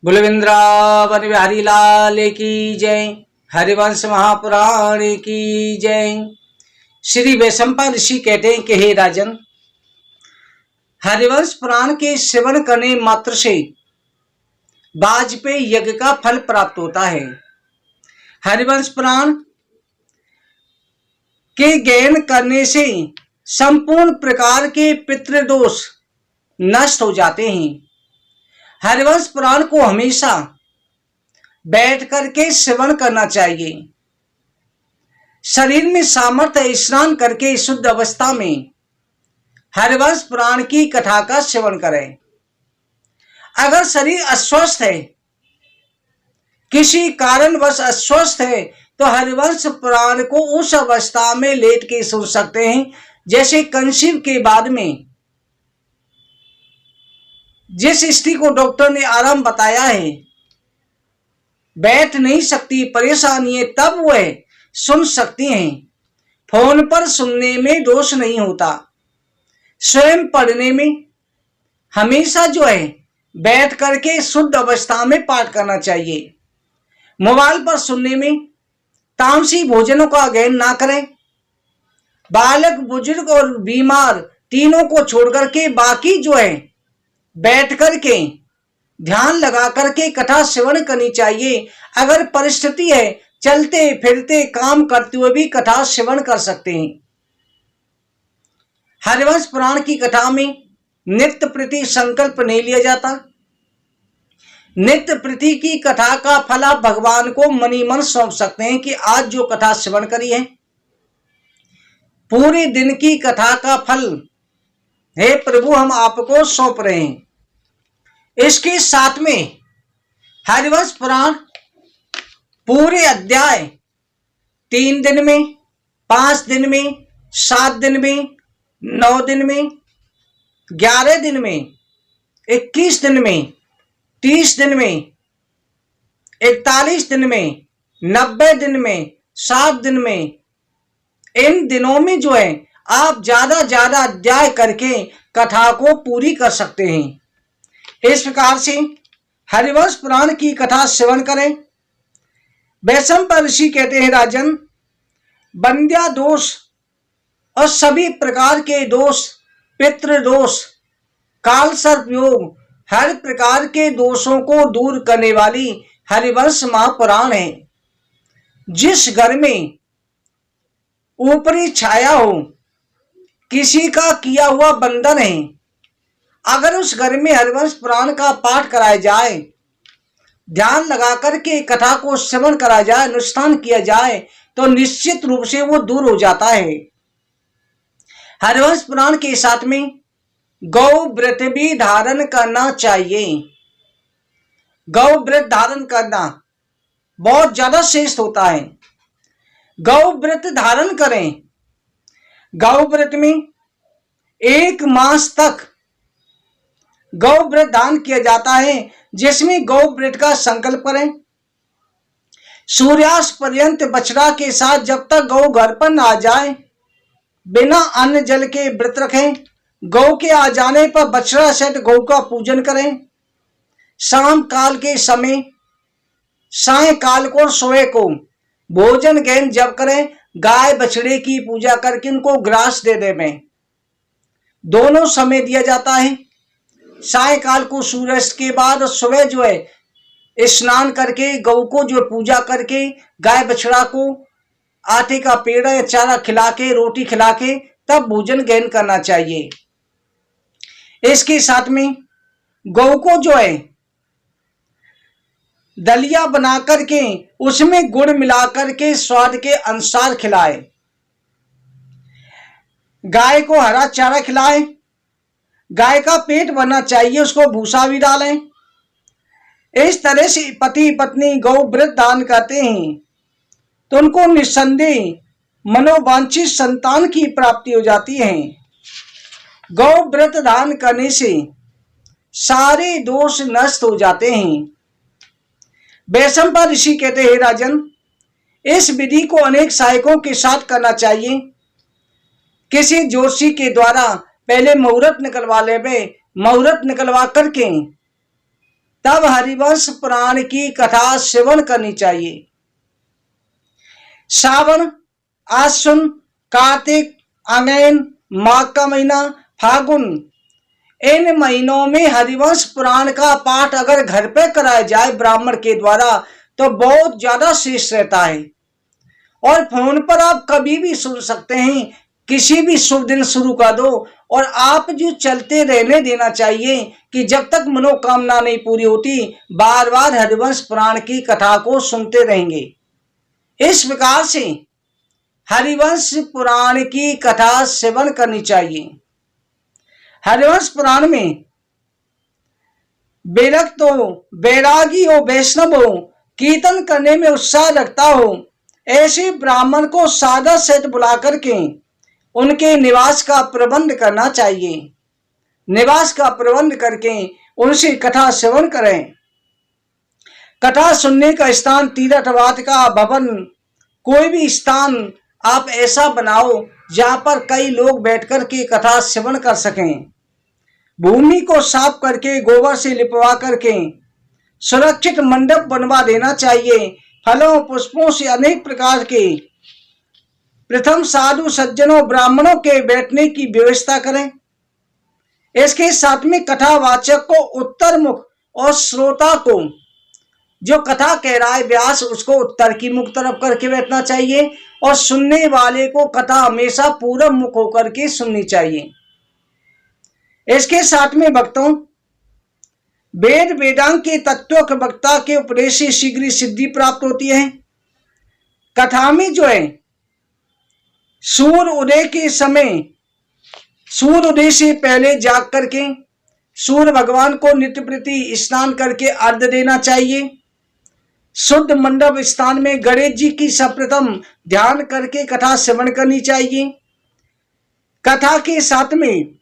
बोलो वृंदावन बिहारी लाल की जय। हरिवंश महापुराण की जय। श्री वैशंपायन ऋषि कहते हैं कि हे राजन, हरिवंश पुराण के श्रवण करने मात्र से वाजपेयी यज्ञ का फल प्राप्त होता है। हरिवंश पुराण के ज्ञान करने से संपूर्ण प्रकार के पितृदोष नष्ट हो जाते हैं। हरिवंश पुराण को हमेशा बैठ करके श्रवण करना चाहिए। शरीर में सामर्थ्य स्नान करके शुद्ध अवस्था में हरिवंश पुराण की कथा का श्रवण करें। अगर शरीर अस्वस्थ है, किसी कारणवश अस्वस्थ है, तो हरिवंश पुराण को उस अवस्था में लेट के सुन सकते हैं जैसे कंसीव के बाद में जिस स्त्री को डॉक्टर ने आराम बताया है, बैठ नहीं सकती, परेशानी है, तब वह सुन सकती हैं। फोन पर सुनने में दोष नहीं होता, स्वयं पढ़ने में हमेशा बैठ करके शुद्ध अवस्था में पाठ करना चाहिए। मोबाइल पर सुनने में तामसी भोजनों का अध्ययन ना करें। बालक, बुजुर्ग और बीमार तीनों को छोड़ करके बाकी बैठ करके ध्यान लगा करके कथा श्रवण करनी चाहिए। अगर परिस्थिति है, चलते फिरते काम करते हुए भी कथा श्रवण कर सकते हैं। हरिवंश पुराण की कथा में नित्य प्रति संकल्प नहीं लिया जाता। नित्य प्रति की कथा का फल आप भगवान को मनी मन सौंप सकते हैं कि आज जो कथा श्रवण करी है, पूरे दिन की कथा का फल हे प्रभु हम आपको सौंप रहे हैं। इसके साथ में हरिवंश पुराण पूरे अध्याय 3 दिन में, 5 दिन में, 7 दिन में, 9 दिन में, 11 दिन में, 21 दिन में, 30 दिन में, 41 दिन में, 90 दिन में, 7 दिन में, इन दिनों में आप ज्यादा अध्याय करके कथा को पूरी कर सकते हैं। इस प्रकार से हरिवंश पुराण की कथा श्रवण करें। वैशंपायन ऋषि कहते हैं राजन, बंध्या दोष और सभी प्रकार के दोष, पितृदोष, काल सर्प योग, हर प्रकार के दोषों को दूर करने वाली हरिवंश महापुराण है। जिस घर में ऊपरी छाया हो, किसी का किया हुआ बंधन है, अगर उस घर में हरिवंश पुराण का पाठ कराया जाए, ध्यान लगा करके कथा को श्रवण कराया जाए, अनुष्ठान किया जाए, तो निश्चित रूप से वो दूर हो जाता है। हरिवंश पुराण के साथ में गौ व्रत भी धारण करना चाहिए। गौ व्रत धारण करना बहुत ज्यादा श्रेष्ठ होता है। गौ व्रत धारण करें। गौ व्रत में 1 मास तक गौ व्रत दान किया जाता है, जिसमें गौ व्रत का संकल्प करें। सूर्यास्त पर्यंत बछड़ा के साथ जब तक गौ घर पर ना आ जाए, बिना अन्न जल के व्रत रखें। गौ के आ जाने पर बछड़ा सहित गौ का पूजन करें। शाम काल के समय, सायकाल को, सुबह को भोजन ज्ञान जब करें, गाय बछड़े की पूजा करके उनको ग्रास दे दें। दोनों समय दिया जाता है। सायकाल को सूर्यास्त के बाद और सुबह स्नान करके गौ को पूजा करके गाय बछड़ा को आटे का पेड़ा या चारा खिला के, रोटी खिला के तब भोजन ग्रहण करना चाहिए। इसके साथ में गौ को दलिया बना करके उसमें गुड़ मिला करके स्वाद के अनुसार खिलाए। गाय को हरा चारा खिलाए। गाय का पेट भरना चाहिए, उसको भूसा भी डालें। इस तरह से पति पत्नी गौ व्रत दान करते हैं तो उनको निस्संदेह मनोवांछित संतान की प्राप्ति हो जाती है। गौ व्रत दान करने से सारे दोष नष्ट हो जाते हैं। वैशंपायन ऋषि कहते हैं राजन, इस विधि को अनेक सहायकों के साथ करना चाहिए। किसी ज्योतिषी के द्वारा पहले मुहूर्त निकलवा ले, मुहूर्त निकलवा करके तब हरिवंश पुराण की कथा श्रवण करनी चाहिए। श्रावण, आश्विन, कार्तिक, अगैन, माघ का महीना, फागुन, इन महीनों में हरिवंश पुराण का पाठ अगर घर पे कराया जाए ब्राह्मण के द्वारा तो बहुत ज्यादा श्रेष्ठ रहता है। और फोन पर आप कभी भी सुन सकते हैं, किसी भी शुभ दिन शुरू कर दो और आप जो चलते रहने देना चाहिए कि जब तक मनोकामना नहीं पूरी होती बार बार हरिवंश पुराण की कथा को सुनते रहेंगे। इस प्रकार से हरिवंश पुराण की कथा श्रवण करनी चाहिए। हरिवंश पुराण में विरक्त हो, बैरागी हो, वैष्णव हो, कीर्तन करने में उत्साह रखता हो, ऐसे ब्राह्मण को सादा सहित बुला करके उनके निवास का प्रबंध करना चाहिए। निवास का प्रबंध करके उनसे कथा श्रवण करें। कथा सुनने का स्थान तीर्थवाद का भवन, कोई भी स्थान आप ऐसा बनाओ जहां पर कई लोग बैठकर के कथा श्रवण कर सकें। भूमि को साफ करके गोबर से लिपवा करके सुरक्षित मंडप बनवा देना चाहिए। फलों पुष्पों से अनेक प्रकार के प्रथम साधु सज्जनों ब्राह्मणों के बैठने की व्यवस्था करें। इसके साथ में कथावाचक को उत्तर मुख और श्रोता को जो कथा कह रहा है व्यास उसको उत्तर की मुख तरफ करके बैठना चाहिए और सुनने वाले को कथा हमेशा पूरब मुख होकर के सुननी चाहिए। इसके साथ में भक्तों वेद वेदांग के तत्वों के वक्ता के उपदेश से शीघ्र सिद्धि प्राप्त होती है। कथा में जो है सूर्य उदय के समय, सूर्य उदय से पहले जाग करके सूर्य भगवान को नित्य प्रति स्नान करके अर्घ्य देना चाहिए। शुद्ध मंडप स्थान में गणेश जी की सर्वप्रथम ध्यान करके कथा श्रवण करनी चाहिए। कथा के साथ में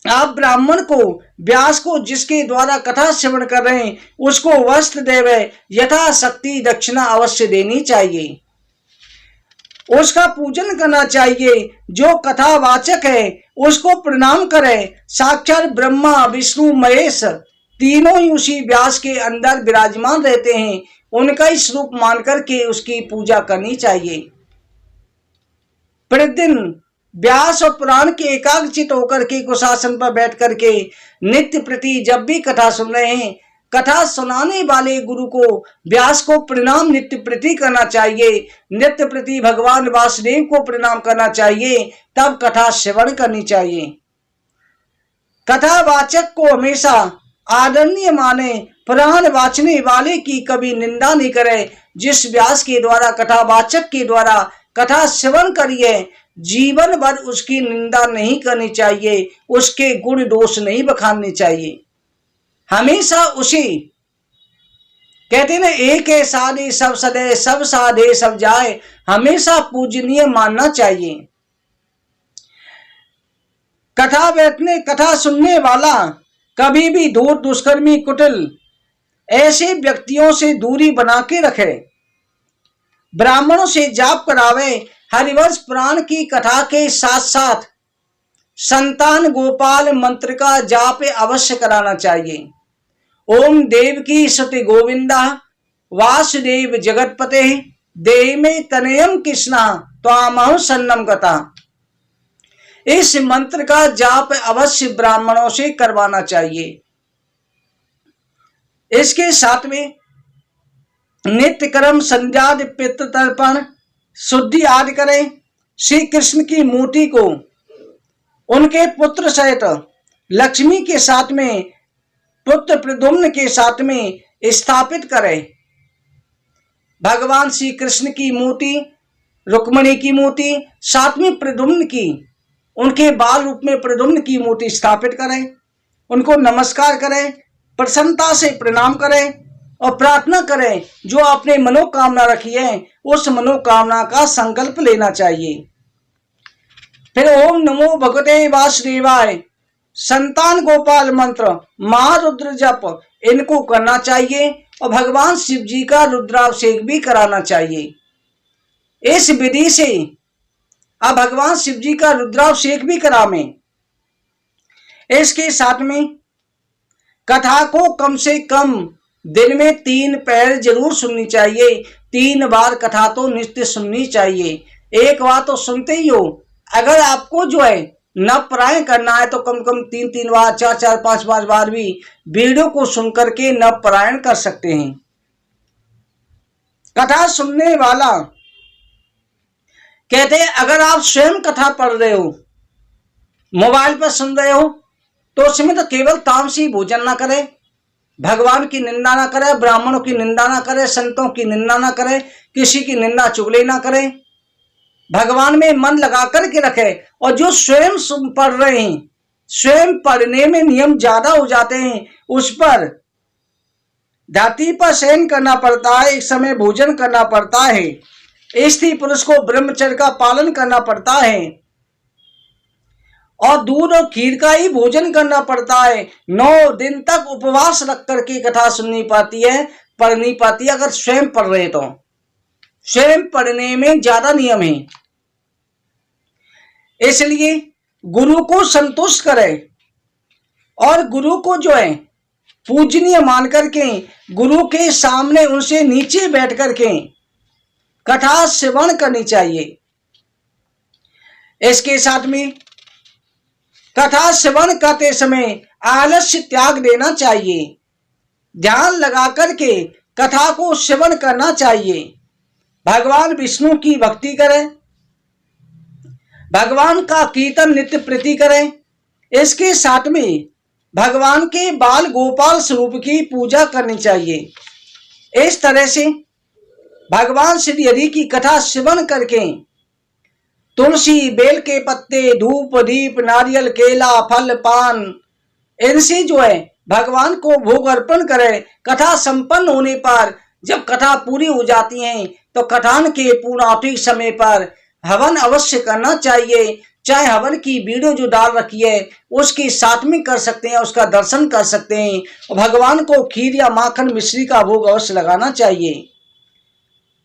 आप ब्राह्मण को, व्यास को जिसके द्वारा कथा श्रवण कर रहे हैं उसको वस्त्र देवे यथाशक्ति दक्षिणा अवश्य देनी चाहिए। उसका पूजन करना चाहिए। जो कथावाचक है उसको प्रणाम करें। साक्षात ब्रह्मा विष्णु महेश तीनों ही उसी व्यास के अंदर विराजमान रहते हैं, उनका ही स्वरूप मान करके उसकी पूजा करनी चाहिए। प्रतिदिन व्यास और पुराण के एकाग्रचित होकर के कुशासन पर बैठ करके नित्य प्रति जब भी कथा सुन रहे हैं कथा सुनाने वाले गुरु को, व्यास को प्रणाम नित्य प्रति करना चाहिए। नित्य प्रति भगवान वासुदेव को प्रणाम करना चाहिए, तब कथा श्रवण करनी चाहिए। कथावाचक को हमेशा आदरणीय माने, पुराण वाचने वाले की कभी निंदा नहीं करे। जिस व्यास के द्वारा, कथावाचक के द्वारा कथा श्रवण करिए जीवन भर उसकी निंदा नहीं करनी चाहिए, उसके गुण दोष नहीं बखानने चाहिए। हमेशा उसी कहते ना एक है साधे सब सदे, सब साधे सब जाए, हमेशा पूजनीय मानना चाहिए। कथा बैठने, कथा सुनने वाला कभी भी धूर्त, दुष्कर्मी, कुटिल ऐसे व्यक्तियों से दूरी बना के रखे। ब्राह्मणों से जाप करावे। हरिवंश पुराण की कथा के साथ साथ संतान गोपाल मंत्र का जाप अवश्य कराना चाहिए। ओम देवकी सति गोविंदा वासुदेव जगतपते देहि में तनयम कृष्णा त्वामहं शरणं गता। इस मंत्र का जाप अवश्य ब्राह्मणों से करवाना चाहिए। इसके साथ में नित्य कर्म संध्या पितृ तर्पण शुद्धि आदि करें। श्री कृष्ण की मूर्ति को उनके पुत्र सहित लक्ष्मी के साथ में, पुत्र प्रद्युम्न के साथ में स्थापित करें। भगवान श्री कृष्ण की मूर्ति, रुक्मिणी की मूर्ति, साथ में प्रद्युम्न की, उनके बाल रूप में प्रद्युम्न की मूर्ति स्थापित करें। उनको नमस्कार करें, प्रसन्नता से प्रणाम करें और प्रार्थना करें जो आपने मनोकामना रखी है उस मनोकामना का संकल्प लेना चाहिए। फिर ओम नमो भगवते वासुदेवाय, संतान गोपाल मंत्र, महारुद्र जप इनको करना चाहिए और भगवान शिव जी का रुद्राभिषेक भी कराना चाहिए। इस विधि से अब भगवान शिव जी का रुद्राभिषेक भी करावें। इसके साथ में कथा को कम से कम दिन में 3 पहर जरूर सुननी चाहिए। 3 बार कथा तो नित्य सुननी चाहिए। एक बार तो सुनते ही हो, अगर आपको जो है नवपरायण करना है तो कम से कम 3 बार, 4 5 बार भी वीडियो को सुन करके नवपरायण कर सकते हैं। कथा सुनने वाला कहते हैं अगर आप स्वयं कथा पढ़ रहे हो, मोबाइल पर सुन रहे हो, तो उसमें तो केवल तामसी भोजन ना करे, भगवान की निंदा ना करे, ब्राह्मणों की निंदा ना करे, संतों की निंदा ना करे, किसी की निंदा चुगली ना करे, भगवान में मन लगा करके रखे। और जो स्वयं पढ़ रहे हैं, स्वयं पढ़ने में नियम ज्यादा हो जाते हैं, उस पर धरती पर शयन करना पड़ता है, एक समय भोजन करना पड़ता है, स्त्री पुरुष को ब्रह्मचर्य का पालन करना पड़ता है और दूध और खीर का ही भोजन करना पड़ता है। 9 दिन तक उपवास रख करके कथा सुननी पाती है, पढ़नी पाती है। अगर स्वयं पढ़ रहे तो स्वयं पढ़ने में ज्यादा नियम है, इसलिए गुरु को संतुष्ट करें और गुरु को जो है पूजनीय मान करके गुरु के सामने उनसे नीचे बैठ करके कथा श्रवण करनी चाहिए। इसके साथ में कथा श्रवण करते समय आलस्य त्याग देना चाहिए, ध्यान लगा करके कथा को श्रवण करना चाहिए। भगवान विष्णु की भक्ति करें, भगवान का कीर्तन नित्य प्रति करें। इसके साथ में भगवान के बाल गोपाल स्वरूप की पूजा करनी चाहिए। इस तरह से भगवान श्री हरि की कथा श्रवण करके तुलसी, बेल के पत्ते, धूप, दीप, नारियल, केला, फल, पान, इनसे जो है भगवान को भोग अर्पण करें। कथा संपन्न होने पर जब कथा पूरी हो जाती है तो कथान के पूर्णाहुति समय पर हवन अवश्य करना चाहिए। चाहे हवन की वीडियो जो डाल रखी है उसके साथ में कर सकते हैं, उसका दर्शन कर सकते हैं और भगवान को खीर या माखन मिश्री का भोग अवश्य लगाना चाहिए।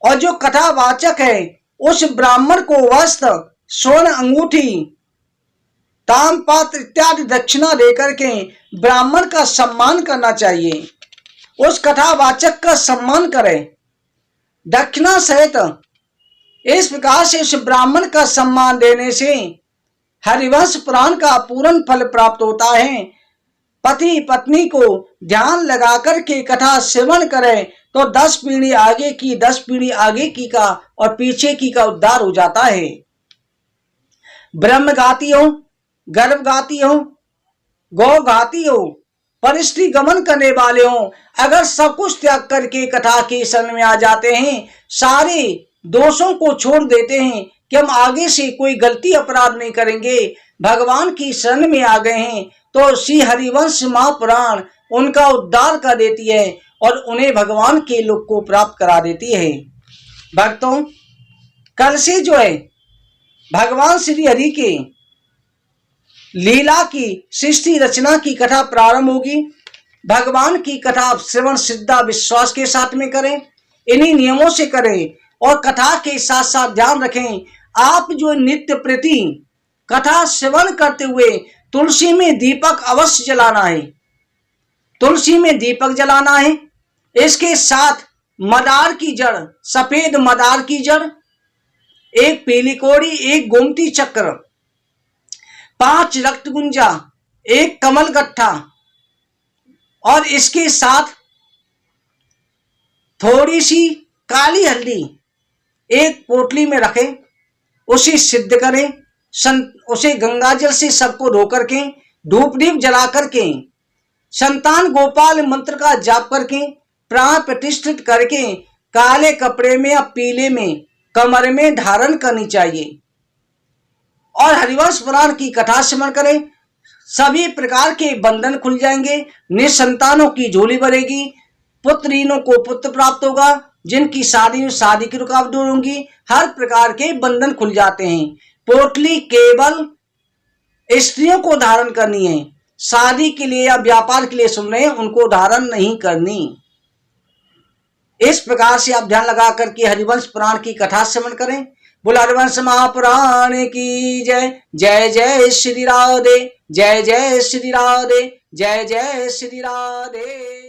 और जो कथावाचक है उस ब्राह्मण को वस्त्र, स्वर्ण अंगूठी, ताम्रपात्र इत्यादि दक्षिणा देकर के ब्राह्मण का सम्मान करना चाहिए। उस कथावाचक का सम्मान करें दक्षिणा सहित। इस प्रकार से उस ब्राह्मण का सम्मान देने से हरिवंश पुराण का पूर्ण फल प्राप्त होता है। पति पत्नी को ध्यान लगा करके कथा श्रवण करें तो 10 पीढ़ी आगे की, 10 पीढ़ी आगे की का और पीछे की का उद्धार हो जाता है। ब्रह्म गाती हो, गर्भ गाती हो, गौ गाती हो, परिस्थिति गमन करने वाले हो, अगर सब कुछ त्याग करके कथा के शरण में आ जाते हैं, सारे दोषों को छोड़ देते हैं कि हम आगे से कोई गलती अपराध नहीं करेंगे, भगवान की शरण में आ गए हैं, तो श्री हरिवंश महापुराण उनका उद्धार कर देती है और उन्हें भगवान के लोक को प्राप्त करा देती है। भक्तों, कल से जो है भगवान श्री हरि के लीला की सृष्टि रचना की कथा प्रारंभ होगी। भगवान की कथा श्रवण श्रद्धा विश्वास के साथ में करें, इन्हीं नियमों से करें और कथा के साथ साथ ध्यान रखें आप जो नित्य प्रति कथा श्रवण करते हुए तुलसी में दीपक अवश्य जलाना है, तुलसी में दीपक जलाना है। इसके साथ मदार की जड़, सफेद मदार की जड़, एक पीली कोड़ी, एक गोमती चक्र, 5 रक्त गुंजा, एक कमल गट्ठा और इसके साथ थोड़ी सी काली हल्दी एक पोटली में रखें, उसे सिद्ध करें, उसे गंगा जल से सबको धो करके धूप दीप जला करके संतान गोपाल मंत्र का जाप करके प्राण प्रतिष्ठित करके काले कपड़े में या पीले में कमर में धारण करनी चाहिए और हरिवंश पुराण की कथा श्रवण करें। सभी प्रकार के बंधन खुल जाएंगे, निसंतानों की झोली भरेगी, पुत्रीनों को पुत्र प्राप्त होगा, जिनकी शादी की रुकावट दूर होंगी, हर प्रकार के बंधन खुल जाते हैं। पोटली केवल स्त्रियों को धारण करनी है, शादी के लिए या व्यापार के लिए सुन रहे हैं उनको धारण नहीं करनी। इस प्रकार से आप ध्यान लगा करके हरिवंश पुराण की कथा श्रवण करें। बोला हरिवंश महापुराण की जय। जय जय श्री राधे। जय जय श्री राधे, जय जय श्री राधे।